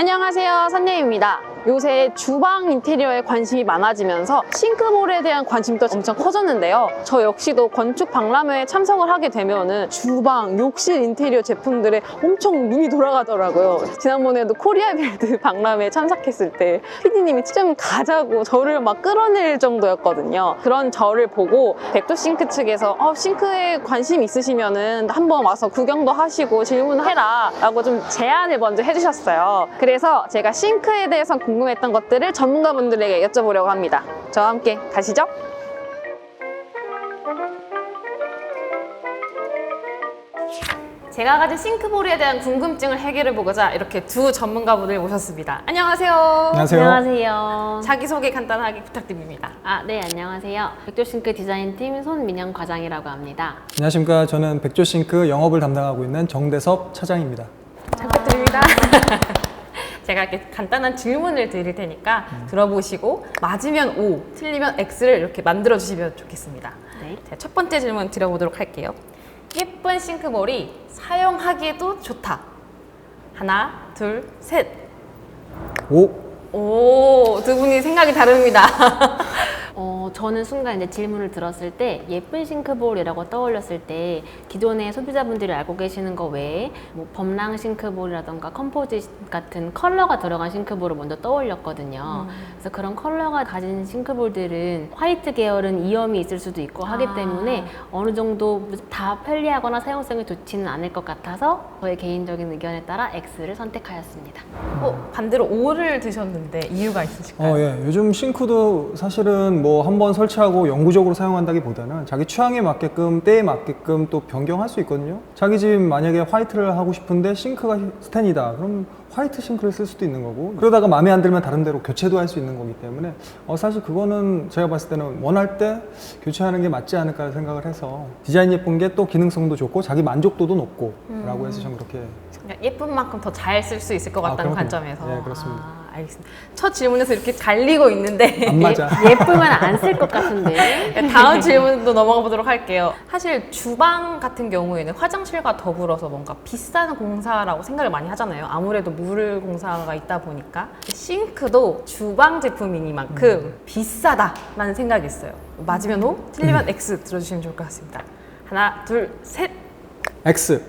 안녕하세요, 선예입니다. 요새 주방 인테리어에 관심이 많아지면서 싱크볼에 대한 관심도 엄청 커졌는데요. 저 역시도 건축 박람회에 참석을 하게 되면은 주방, 욕실 인테리어 제품들에 엄청 눈이 돌아가더라고요. 지난번에도 코리아빌드 박람회에 참석했을 때 PD님이 좀 가자고 저를 막 끌어낼 정도였거든요. 그런 저를 보고 백도싱크 측에서 싱크에 관심 있으시면은 한번 와서 구경도 하시고 질문해라 라고 좀 제안을 먼저 해주셨어요. 그래서 제가 싱크에 대해서 궁금했던 것들을 전문가분들에게 여쭤보려고 합니다. 저와 함께 가시죠. 제가 가진 싱크볼에 대한 궁금증을 해결해 보고자 이렇게 두 전문가분을 모셨습니다. 안녕하세요. 안녕하세요. 안녕하세요. 자기소개 간단하게 부탁드립니다. 네, 안녕하세요. 백조싱크 디자인팀 손민영 과장이라고 합니다. 안녕하십니까. 저는 백조싱크 영업을 담당하고 있는 정대섭 차장입니다. 잘 부탁드립니다. 제가 이렇게 간단한 질문을 드릴 테니까 들어보시고 맞으면 O, 틀리면 X를 이렇게 만들어 주시면 좋겠습니다. 네. 자, 첫 번째 질문 드려보도록 할게요. 예쁜 싱크볼이 사용하기에도 좋다. 하나, 둘, 셋. 오! 오, 두 분이 생각이 다릅니다. 저는 순간 이제 질문을 들었을 때 예쁜 싱크볼이라고 떠올렸을 때 기존의 소비자분들이 알고 계시는 거 외에 뭐 범랑 싱크볼이라던가 컴포짓 같은 컬러가 들어간 싱크볼을 먼저 떠올렸거든요. 그래서 그런 컬러가 가진 싱크볼들은 화이트 계열은 이염이 있을 수도 있고 하기 때문에 어느 정도 다 편리하거나 사용성이 좋지는 않을 것 같아서 저의 개인적인 의견에 따라 X를 선택하였습니다. 반대로 O를 드셨는데 이유가 있으실까요? 예. 요즘 싱크도 사실은 뭐 한번 설치하고 영구적으로 사용한다기보다는 자기 취향에 맞게끔, 때에 맞게끔 또 변경할 수 있거든요. 자기 집 만약에 화이트를 하고 싶은데 싱크가 스텐이다. 그럼 화이트 싱크를 쓸 수도 있는 거고, 그러다가 마음에 안 들면 다른 데로 교체도 할 수 있는 거기 때문에 사실 그거는 제가 봤을 때는 원할 때 교체하는 게 맞지 않을까 생각을 해서 디자인 예쁜 게 또 기능성도 좋고 자기 만족도도 높고 라고 해서 전 그렇게 예쁜 만큼 더 잘 쓸 수 있을 것 같다는 그렇군요. 관점에서. 네, 그렇습니다. 알겠습니다. 첫 질문에서 이렇게 갈리고 있는데 안 맞아. 예쁘면 안 쓸 것 같은데. 다음 질문도 넘어가 보도록 할게요. 사실 주방 같은 경우에는 화장실과 더불어서 뭔가 비싼 공사라고 생각을 많이 하잖아요. 아무래도 물 공사가 있다 보니까 싱크도 주방 제품이니만큼 비싸다라는 생각이 있어요. 맞으면 O, 틀리면 X 들어주시면 좋을 것 같습니다. 하나, 둘, 셋. X.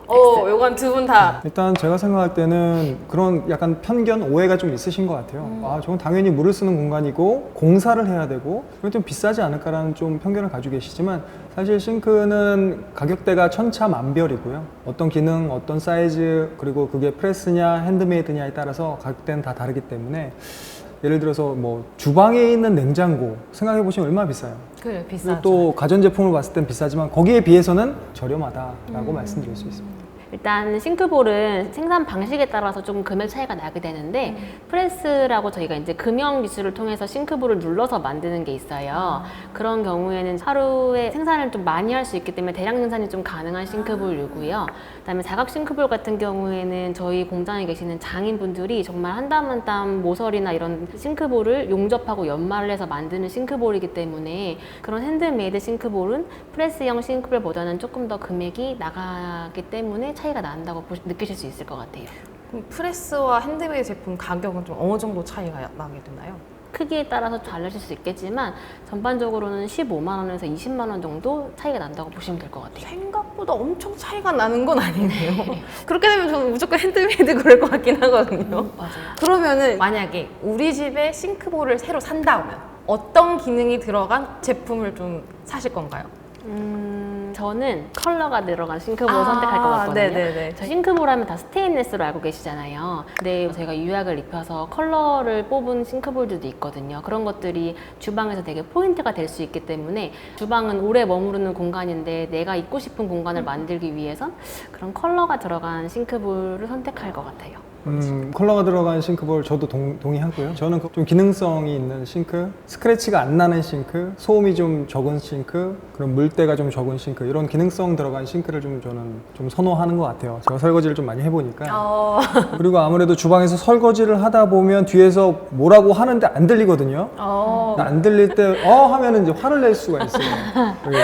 요건 두 분 다. 일단 제가 생각할 때는 그런 약간 편견, 오해가 좀 있으신 것 같아요. 저건 당연히 물을 쓰는 공간이고 공사를 해야 되고 그건 좀 비싸지 않을까라는 좀 편견을 가지고 계시지만 사실 싱크는 가격대가 천차만별이고요. 어떤 기능, 어떤 사이즈, 그리고 그게 프레스냐 핸드메이드냐에 따라서 가격대는 다 다르기 때문에 예를 들어서 뭐 주방에 있는 냉장고 생각해 보시면 얼마나 비싸요. 그래, 그리고 비싸죠. 또 가전제품을 봤을 땐 비싸지만 거기에 비해서는 저렴하다라고 말씀드릴 수 있습니다. 일단 싱크볼은 생산 방식에 따라서 조금 금액 차이가 나게 되는데 프레스라고 저희가 이제 금형 기술을 통해서 싱크볼을 눌러서 만드는 게 있어요. 그런 경우에는 하루에 생산을 좀 많이 할 수 있기 때문에 대량 생산이 좀 가능한 싱크볼이고요. 그다음에 자각 싱크볼 같은 경우에는 저희 공장에 계시는 장인분들이 정말 한 땀 한 땀 모서리나 이런 싱크볼을 용접하고 연마를 해서 만드는 싱크볼이기 때문에 그런 핸드메이드 싱크볼은 프레스형 싱크볼보다는 조금 더 금액이 나가기 때문에 차이가 난다고 느끼실 수 있을 것 같아요. 그럼 프레스와 핸드메이드 제품 가격은 좀 어느 정도 차이가 나게 되나요? 크기에 따라서 달라질 수 있겠지만 전반적으로는 15만 원에서 20만 원 정도 차이가 난다고 보시면 될 것 같아요. 생각보다 엄청 차이가 나는 건 아니네요. 그렇게 되면 저는 무조건 핸드메이드 그럴 것 같긴 하거든요. 맞아요. 그러면은 만약에 우리 집에 싱크볼을 새로 산다면 어떤 기능이 들어간 제품을 좀 사실 건가요? 저는 컬러가 들어간 싱크볼을 선택할 것 같거든요. 네네네. 저 싱크볼 하면 다 스테인리스로 알고 계시잖아요. 근데 제가 유약을 입혀서 컬러를 뽑은 싱크볼들도 있거든요. 그런 것들이 주방에서 되게 포인트가 될 수 있기 때문에 주방은 오래 머무르는 공간인데 내가 입고 싶은 공간을 만들기 위해선 그런 컬러가 들어간 싱크볼을 선택할 것 같아요. 컬러가 들어간 싱크볼 저도 동의하고요. 저는 좀 기능성이 있는 싱크, 스크래치가 안 나는 싱크, 소음이 좀 적은 싱크, 그런 물때가 좀 적은 싱크, 이런 기능성 들어간 싱크를 저는 좀 선호하는 것 같아요. 제가 설거지를 좀 많이 해보니까. 그리고 아무래도 주방에서 설거지를 하다 보면 뒤에서 뭐라고 하는데 안 들리거든요. 안 들릴 때 하면은 이제 화를 낼 수가 있어요.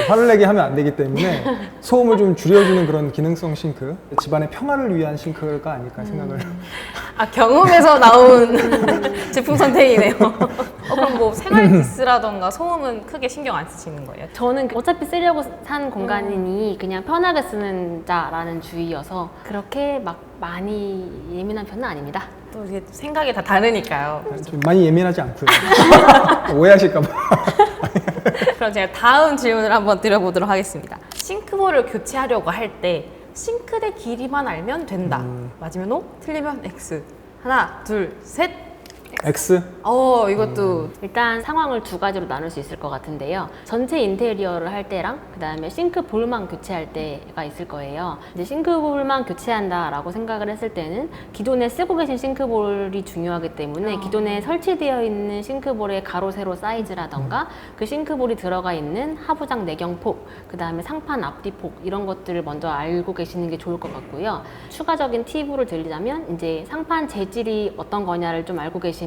화를 내게 하면 안 되기 때문에 소음을 좀 줄여주는 그런 기능성 싱크, 집안의 평화를 위한 싱크가 아닐까 생각을 경험에서 나온 제품 선택이네요. 그럼 뭐 생활 기스라던가 소음은 크게 신경 안 쓰시는 거예요? 저는 어차피 쓰려고 산 공간이니 그냥 편하게 쓰는 자라는 주의여서 그렇게 막 많이 예민한 편은 아닙니다. 또 이게 생각이 다 다르니까요. 좀 많이 예민하지 않고요. 오해하실까봐. 그럼 제가 다음 질문을 한번 드려보도록 하겠습니다. 싱크볼을 교체하려고 할 때 싱크대 길이만 알면 된다. 맞으면 O, 틀리면 X. 하나, 둘, 셋. X? 이것도 일단 상황을 두 가지로 나눌 수 있을 것 같은데요. 전체 인테리어를 할 때랑 그다음에 싱크볼만 교체할 때가 있을 거예요. 이제 싱크볼만 교체한다라고 생각을 했을 때는 기존에 쓰고 계신 싱크볼이 중요하기 때문에 기존에 설치되어 있는 싱크볼의 가로 세로 사이즈라던가 그 싱크볼이 들어가 있는 하부장 내경폭, 그다음에 상판 앞뒤폭 이런 것들을 먼저 알고 계시는 게 좋을 것 같고요. 추가적인 팁을 드리자면 이제 상판 재질이 어떤 거냐를 좀 알고 계시면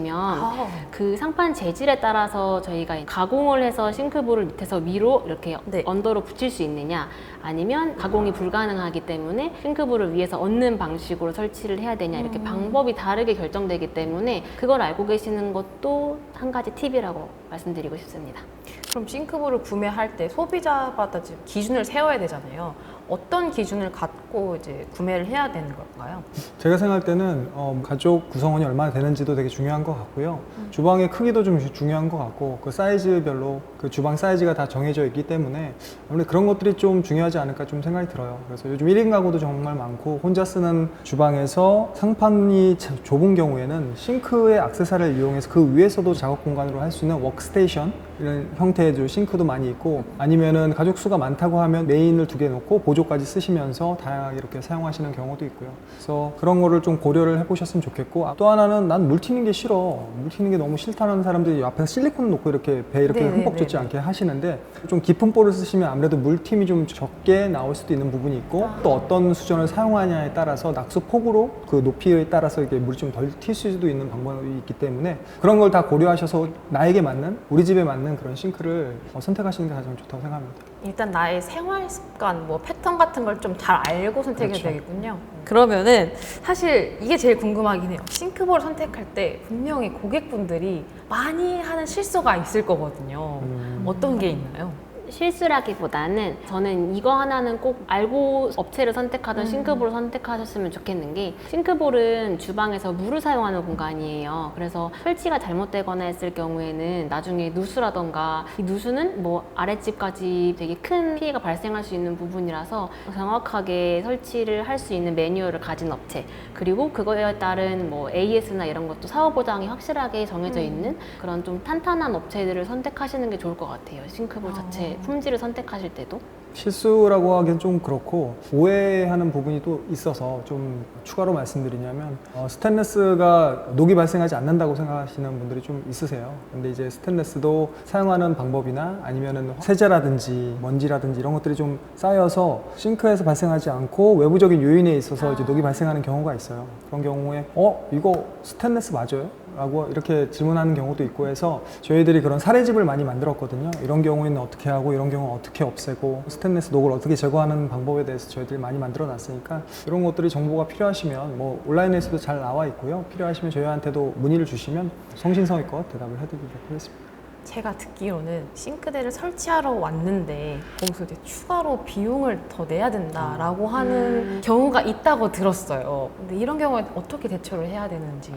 그 상판 재질에 따라서 저희가 가공을 해서 싱크볼을 밑에서 위로 이렇게 네. 언더로 붙일 수 있느냐, 아니면 가공이 불가능하기 때문에 싱크볼을 위에서 얹는 방식으로 설치를 해야 되냐, 이렇게 방법이 다르게 결정되기 때문에 그걸 알고 계시는 것도 한 가지 팁이라고 말씀드리고 싶습니다. 그럼 싱크볼을 구매할 때 소비자마다 지금 기준을 세워야 되잖아요. 어떤 기준을 갖고 이제 구매를 해야 되는 걸까요? 제가 생각할 때는 가족 구성원이 얼마나 되는지도 되게 중요한 것 같고요. 주방의 크기도 좀 중요한 것 같고 그 사이즈별로 그 주방 사이즈가 다 정해져 있기 때문에 아무래도 그런 것들이 좀 중요하지 않을까 좀 생각이 들어요. 그래서 요즘 1인 가구도 정말 많고 혼자 쓰는 주방에서 상판이 좁은 경우에는 싱크의 액세서리를 이용해서 그 위에서도 작업 공간으로 할 수 있는 워크스테이션 이런 형태의 싱크도 많이 있고, 아니면은 가족 수가 많다고 하면 메인을 2개 놓고 보조까지 쓰시면서 다양하게 이렇게 사용하시는 경우도 있고요. 그래서 그런 거를 좀 고려를 해보셨으면 좋겠고, 또 하나는 난 물 튀는 게 싫어, 물 튀는 게 너무 싫다는 사람들이 앞에서 실리콘 놓고 이렇게 배 이렇게 흠뻑 젖지 않게 하시는데, 좀 깊은 볼을 쓰시면 아무래도 물팀이 좀 적게 나올 수도 있는 부분이 있고, 또 어떤 수전을 사용하냐에 따라서 낙수 폭으로 그 높이에 따라서 이게 물이 좀 덜 튈 수도 있는 방법이 있기 때문에 그런 걸 다 고려하셔서 나에게 맞는, 우리 집에 맞는 그런 싱크를 선택하시는 게 가장 좋다고 생각합니다. 일단 나의 생활 습관, 뭐 패턴 같은 걸 좀 잘 알고 선택해야 그렇죠. 되겠군요. 그러면은 사실 이게 제일 궁금하긴 해요. 싱크볼을 선택할 때 분명히 고객분들이 많이 하는 실수가 있을 거거든요. 어떤 게 있나요? 실수라기보다는 저는 이거 하나는 꼭 알고 업체를 선택하던 싱크볼을 선택하셨으면 좋겠는 게, 싱크볼은 주방에서 물을 사용하는 공간이에요. 그래서 설치가 잘못되거나 했을 경우에는 나중에 누수라던가, 이 누수는 뭐 아랫집까지 되게 큰 피해가 발생할 수 있는 부분이라서 정확하게 설치를 할 수 있는 매뉴얼을 가진 업체, 그리고 그거에 따른 뭐 AS나 이런 것도 사후 보장이 확실하게 정해져 있는 그런 좀 탄탄한 업체들을 선택하시는 게 좋을 것 같아요. 싱크볼 자체 품질을 선택하실 때도. 실수라고 하기엔 좀 그렇고 오해하는 부분이 또 있어서 좀 추가로 말씀드리냐면, 스테인리스가 녹이 발생하지 않는다고 생각하시는 분들이 좀 있으세요. 근데 이제 스테인리스도 사용하는 방법이나 아니면은 세제라든지 먼지라든지 이런 것들이 좀 쌓여서 싱크에서 발생하지 않고 외부적인 요인에 있어서 이제 녹이 발생하는 경우가 있어요. 그런 경우에 이거 스테인리스 맞아요? 라고 이렇게 질문하는 경우도 있고 해서 저희들이 그런 사례집을 많이 만들었거든요. 이런 경우에는 어떻게 하고 이런 경우는 어떻게 없애고 스테인리스 녹을 어떻게 제거하는 방법에 대해서 저희들이 많이 만들어 놨으니까, 이런 것들이 정보가 필요하시면 뭐 온라인에서도 잘 나와 있고요. 필요하시면 저희한테도 문의를 주시면 성심성의껏 대답을 해드리도록 하겠습니다. 제가 듣기로는 싱크대를 설치하러 왔는데 거기서 이제 추가로 비용을 더 내야 된다라고 하는 경우가 있다고 들었어요. 근데 이런 경우에 어떻게 대처를 해야 되는지.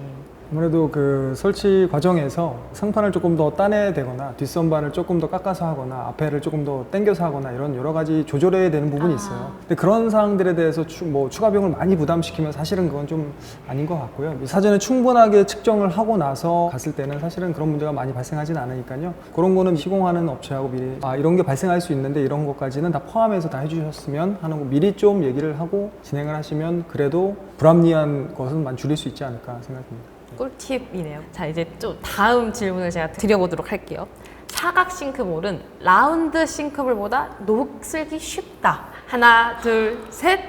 아무래도 그 설치 과정에서 상판을 조금 더 따내되거나 뒷선반을 조금 더 깎아서 하거나 앞에를 조금 더 당겨서 하거나 이런 여러 가지 조절해야 되는 부분이 있어요. 근데 그런 사항들에 대해서 추가 비용을 많이 부담시키면 사실은 그건 좀 아닌 것 같고요. 사전에 충분하게 측정을 하고 나서 갔을 때는 사실은 그런 문제가 많이 발생하지는 않으니까요. 그런 거는 시공하는 업체하고 미리 이런 게 발생할 수 있는데 이런 것까지는 다 포함해서 다 해주셨으면 하는 거 미리 좀 얘기를 하고 진행을 하시면 그래도 불합리한 것은 많이 줄일 수 있지 않을까 생각합니다. 꿀팁이네요. 자, 이제 좀 다음 질문을 제가 드려보도록 할게요. 사각 싱크볼은 라운드 싱크볼보다 녹 쓸기 쉽다. 하나, 둘, 셋.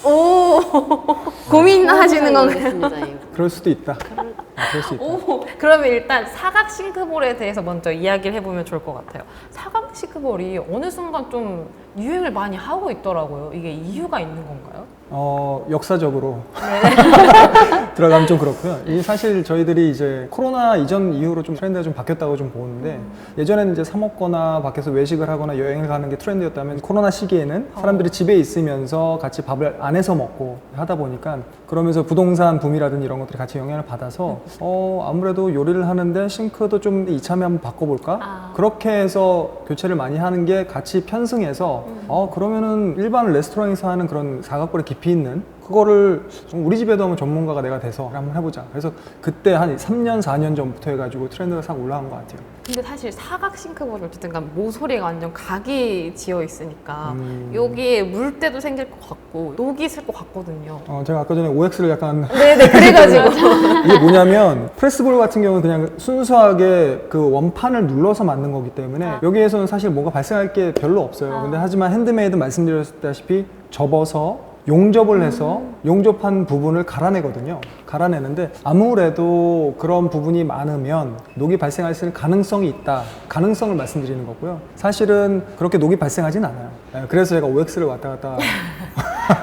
오, 고민하시는 건가요? 그럴 수도 있다. 그럴 수 있다. 오, 그러면 일단 사각 싱크볼에 대해서 먼저 이야기를 해보면 좋을 것 같아요. 사각 싱크볼이 어느 순간 좀 유행을 많이 하고 있더라고요. 이게 이유가 있는 건가요? 역사적으로 들어가면 좀 그렇고요. 이 사실 저희들이 이제 코로나 이전 이후로 좀 트렌드가 좀 바뀌었다고 좀 보는데 예전에는 이제 사 먹거나 밖에서 외식을 하거나 여행을 가는 게 트렌드였다면 코로나 시기에는 사람들이 집에 있으면서 같이 밥을 안에서 먹고 하다 보니까 그러면서 부동산 붐이라든지 이런 것들이 같이 영향을 받아서 아무래도 요리를 하는데 싱크도 좀 이참에 한번 바꿔볼까? 그렇게 해서 교체를 많이 하는 게 같이 편승해서 그러면은 일반 레스토랑에서 하는 그런 사각벌의 깊이 있는 그거를 좀 우리 집에도 한번 전문가가 내가 돼서 한번 해보자. 그래서 그때 한 3년, 4년 전부터 해가지고 트렌드가 싹 올라간 것 같아요. 근데 사실 사각 싱크볼은 어쨌든 간 모서리가 완전 각이 지어 있으니까 여기에 물때도 생길 것 같고 녹이 있을 것 같거든요. 제가 아까 전에 OX를 약간 네네, 그래가지고. 이게 뭐냐면 프레스볼 같은 경우는 그냥 순수하게 그 원판을 눌러서 만든 거기 때문에 여기에서는 사실 뭔가 발생할 게 별로 없어요. 근데 하지만 핸드메이드 말씀드렸다시피 접어서 용접을 해서 용접한 부분을 갈아내거든요. 갈아내는데 아무래도 그런 부분이 많으면 녹이 발생할 수 있는 가능성이 있다. 가능성을 말씀드리는 거고요. 사실은 그렇게 녹이 발생하진 않아요. 그래서 제가 OX를 왔다 갔다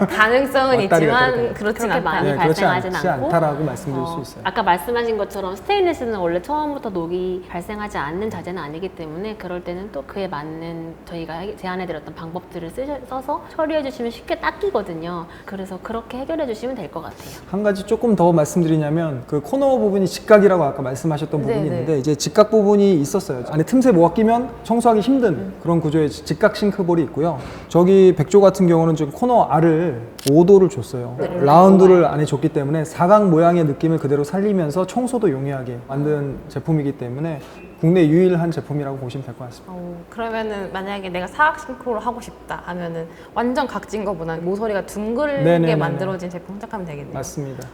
가능성은 왔다리 갔다 있지만 갔다. 그렇진 그렇게 않다. 많이 그렇지 발생하진 않고 않다라고 말씀드릴 수 있어요. 아까 말씀하신 것처럼 스테인리스는 원래 처음부터 녹이 발생하지 않는 자재는 아니기 때문에 그럴 때는 또 그에 맞는 저희가 제안해드렸던 방법들을 써서 처리해주시면 쉽게 닦이거든요. 그래서 그렇게 해결해주시면 될 것 같아요. 한 가지 조금 더 말씀드리냐면 그 코너 부분이 직각이라고 아까 말씀하셨던 부분이 네네. 있는데 이제 직각 부분이 있었어요. 안에 틈새 뭐가 끼면 청소하기 힘든 그런 구조의 직각 싱크볼이 있고요. 저기 백조 같은 경우는 지금 코너 R을 5도를 줬어요. 라운드를 안에 줬기 때문에 사각 모양의 느낌을 그대로 살리면서 청소도 용이하게 만든 제품이기 때문에 국내 유일한 제품이라고 보시면 될 것 같습니다. 그러면은 만약에 내가 사각 싱크볼을 하고 싶다 하면은 완전 각진 거보다는 모서리가 둥글게 네네네네. 만들어진 제품 선택하면 되겠네요. 맞습니다.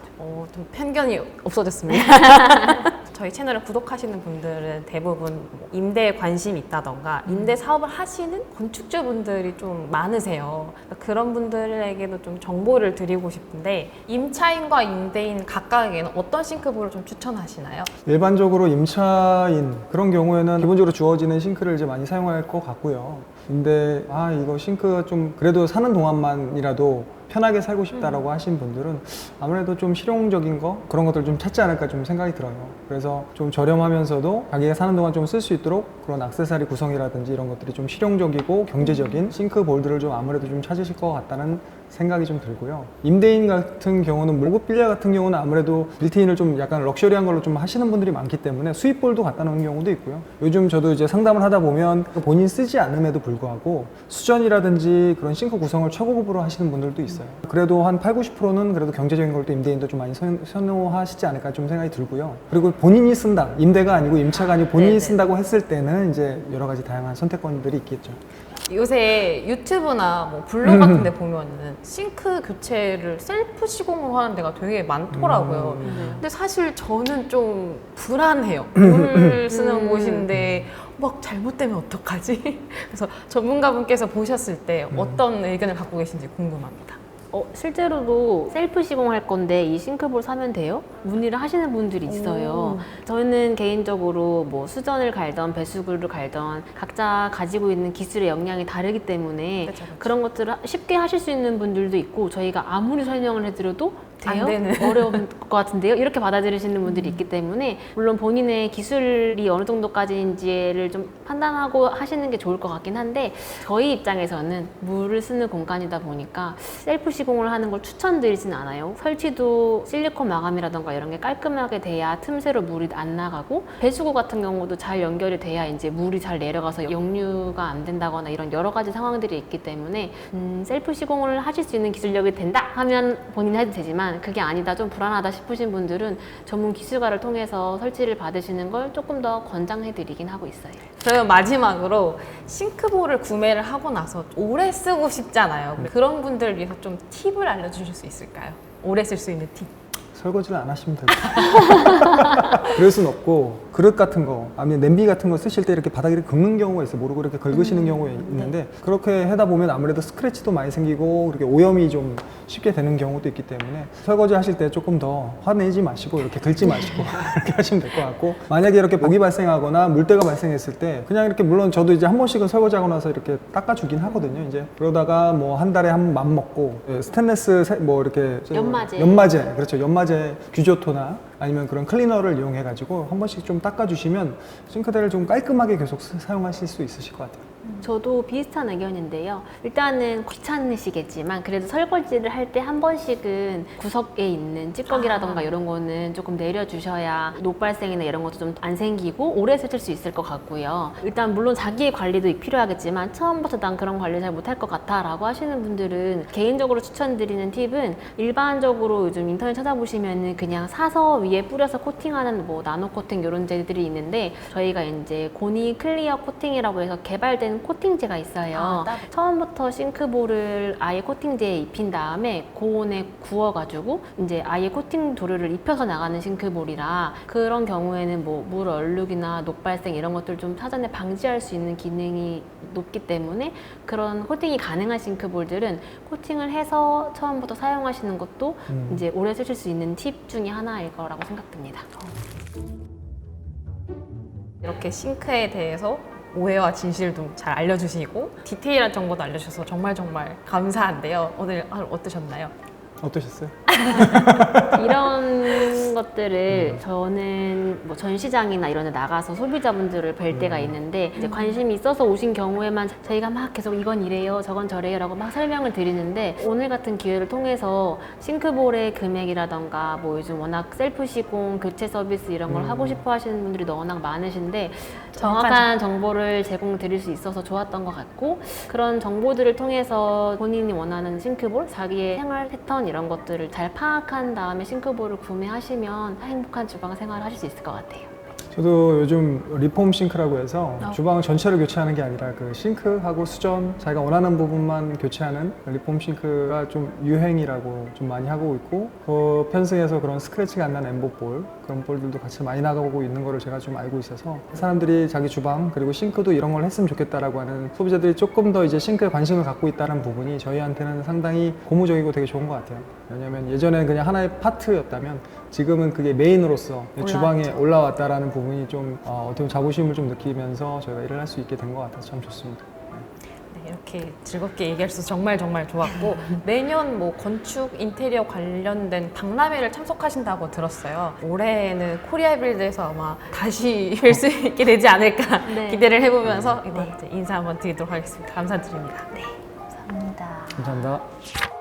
좀 편견이 없어졌습니다. 저희 채널을 구독하시는 분들은 대부분 뭐 임대에 관심이 있다던가 임대 사업을 하시는 건축주분들이 좀 많으세요. 그런 분들에게도 좀 정보를 드리고 싶은데 임차인과 임대인 각각에게는 어떤 싱크볼을 좀 추천하시나요? 일반적으로 임차인 그런 경우에는 기본적으로 주어지는 싱크를 이제 많이 사용할 것 같고요. 근데 이거 싱크 좀 그래도 사는 동안만이라도 편하게 살고 싶다라고 하신 분들은 아무래도 좀 실용적인 거 그런 것들 좀 찾지 않을까 좀 생각이 들어요. 그래서 좀 저렴하면서도 자기가 사는 동안 좀 쓸 수 있도록 그런 액세서리 구성이라든지 이런 것들이 좀 실용적이고 경제적인 싱크볼들을 좀 아무래도 좀 찾으실 것 같다는 생각이 좀 들고요. 임대인 같은 경우는 모급 빌려 같은 경우는 아무래도 빌트인을 좀 약간 럭셔리한 걸로 좀 하시는 분들이 많기 때문에 수입볼도 갖다 놓은 경우도 있고요. 요즘 저도 이제 상담을 하다 보면 본인 쓰지 않음에도 불구하고 수전이라든지 그런 싱크 구성을 최고급으로 하시는 분들도 있어요. 그래도 한 80-90%는 그래도 경제적인 걸 또 임대인도 좀 많이 선호하시지 않을까 좀 생각이 들고요. 그리고 본인이 쓴다, 임대가 아니고 임차가 아니고 본인이 네네. 쓴다고 했을 때는 이제 여러 가지 다양한 선택권들이 있겠죠. 요새 유튜브나 뭐 블로그 같은 데 보면은 싱크 교체를 셀프 시공으로 하는 데가 되게 많더라고요. 근데 사실 저는 좀 불안해요. 물을 쓰는 곳인데 막 잘못되면 어떡하지? 그래서 전문가분께서 보셨을 때 어떤 의견을 갖고 계신지 궁금합니다. 실제로도 셀프 시공할 건데 이 싱크볼 사면 돼요? 문의를 하시는 분들이 있어요. 저는 개인적으로 뭐 수전을 갈던 배수구를 갈던 각자 가지고 있는 기술의 역량이 다르기 때문에 그쵸, 그쵸. 그런 것들을 쉽게 하실 수 있는 분들도 있고 저희가 아무리 설명을 해드려도 돼요? 안 되는. 어려운 것 같은데요? 이렇게 받아들이시는 분들이 있기 때문에 물론 본인의 기술이 어느 정도까지인지를 좀 판단하고 하시는 게 좋을 것 같긴 한데 저희 입장에서는 물을 쓰는 공간이다 보니까 셀프 시공을 하는 걸 추천드리진 않아요. 설치도 실리콘 마감이라던가 이런 게 깔끔하게 돼야 틈새로 물이 안 나가고 배수구 같은 경우도 잘 연결이 돼야 이제 물이 잘 내려가서 역류가 안 된다거나 이런 여러 가지 상황들이 있기 때문에 셀프 시공을 하실 수 있는 기술력이 된다 하면 본인이 해도 되지만 그게 아니다 좀 불안하다 싶으신 분들은 전문 기술가를 통해서 설치를 받으시는 걸 조금 더 권장해 드리긴 하고 있어요. 그러면 마지막으로 싱크볼을 구매를 하고 나서 오래 쓰고 싶잖아요. 그런 분들을 위해서 좀 팁을 알려주실 수 있을까요? 오래 쓸 수 있는 팁. 설거지를 안 하시면 되고 그럴 순 없고 그릇 같은 거 아니면 냄비 같은 거 쓰실 때 이렇게 바닥에 이렇게 긁는 경우가 있어요. 모르고 이렇게 긁으시는 경우가 있는데 그렇게 하다 보면 아무래도 스크래치도 많이 생기고 그렇게 오염이 좀 쉽게 되는 경우도 있기 때문에 설거지 하실 때 조금 더 화내지 마시고 이렇게 긁지 마시고 이렇게 하시면 될 것 같고 만약에 이렇게 목이 발생하거나 물때가 발생했을 때 그냥 이렇게 물론 저도 이제 한 번씩은 설거지하고 나서 이렇게 닦아주긴 하거든요. 이제 그러다가 뭐 한 달에 한 번 맘 먹고 스테인레스 뭐 이렇게 연마제 그렇죠. 연마제 규조토나 아니면 그런 클리너를 이용해 가지고 한 번씩 좀 닦아주시면 싱크대를 좀 깔끔하게 계속 사용하실 수 있으실 것 같아요. 저도 비슷한 의견인데요. 일단은 귀찮으시겠지만 그래도 설거지를 할 때 한 번씩은 구석에 있는 찌꺼기라던가 이런 거는 조금 내려주셔야 녹발생이나 이런 것도 좀 안 생기고 오래 쓰실 수 있을 것 같고요. 일단 물론 자기의 관리도 필요하겠지만 처음부터 난 그런 관리 잘 못할 것 같아 라고 하시는 분들은 개인적으로 추천드리는 팁은 일반적으로 요즘 인터넷 찾아보시면은 그냥 사서 위에 뿌려서 코팅하는 뭐 나노 코팅 이런 재들이 있는데 저희가 이제 고니 클리어 코팅이라고 해서 개발된 코팅제가 있어요. 처음부터 싱크볼을 아예 코팅제에 입힌 다음에 고온에 구워가지고 이제 아예 코팅 도료를 입혀서 나가는 싱크볼이라 그런 경우에는 뭐 물 얼룩이나 녹발생 이런 것들 좀 사전에 방지할 수 있는 기능이 높기 때문에 그런 코팅이 가능한 싱크볼들은 코팅을 해서 처음부터 사용하시는 것도 이제 오래 쓰실 수 있는 팁 중에 하나일 거라고 생각됩니다. 이렇게 싱크에 대해서 오해와 진실도 잘 알려주시고 디테일한 정보도 알려주셔서 정말 감사한데요. 오늘 어떠셨나요? 어떠셨어요? 이런 것들을 저는 뭐 전시장이나 이런 데 나가서 소비자분들을 뵐 때가 있는데 이제 관심이 있어서 오신 경우에만 저희가 막 계속 이건 이래요 저건 저래요 라고 막 설명을 드리는데 오늘 같은 기회를 통해서 싱크볼의 금액이라던가 뭐 요즘 워낙 셀프 시공, 교체 서비스 이런 걸 하고 싶어 하시는 분들이 워낙 많으신데 정확한 정보를 제공드릴 수 있어서 좋았던 것 같고 그런 정보들을 통해서 본인이 원하는 싱크볼, 자기의 생활 패턴 이런 것들을 잘 파악한 다음에 싱크볼을 구매하시면 행복한 주방 생활을 하실 수 있을 것 같아요. 저도 요즘 리폼 싱크라고 해서 주방 전체를 교체하는 게 아니라 그 싱크하고 수전 자기가 원하는 부분만 교체하는 리폼 싱크가 좀 유행이라고 좀 많이 하고 있고 그 편승해서 그런 스크래치가 안 나는 엠보볼 그런 볼들도 같이 많이 나가고 있는 거를 제가 좀 알고 있어서 사람들이 자기 주방 그리고 싱크도 이런 걸 했으면 좋겠다라고 하는 소비자들이 조금 더 이제 싱크에 관심을 갖고 있다는 부분이 저희한테는 상당히 고무적이고 되게 좋은 것 같아요. 왜냐면 예전에는 그냥 하나의 파트였다면 지금은 그게 메인으로서 주방에 올라왔다라는 부분이 좀 어떻게 보면 자부심을 좀 느끼면서 저희가 일을 할 수 있게 된 것 같아서 참 좋습니다. 네, 이렇게 즐겁게 얘기할 수 있어서 정말 좋았고 내년 뭐 건축 인테리어 관련된 박람회를 참석하신다고 들었어요. 올해는 코리아 빌드에서 아마 다시 뵐 수 있게 되지 않을까 네. 기대를 해보면서 이제 인사 한번 드리도록 하겠습니다. 감사드립니다. 감사합니다. 감사합니다.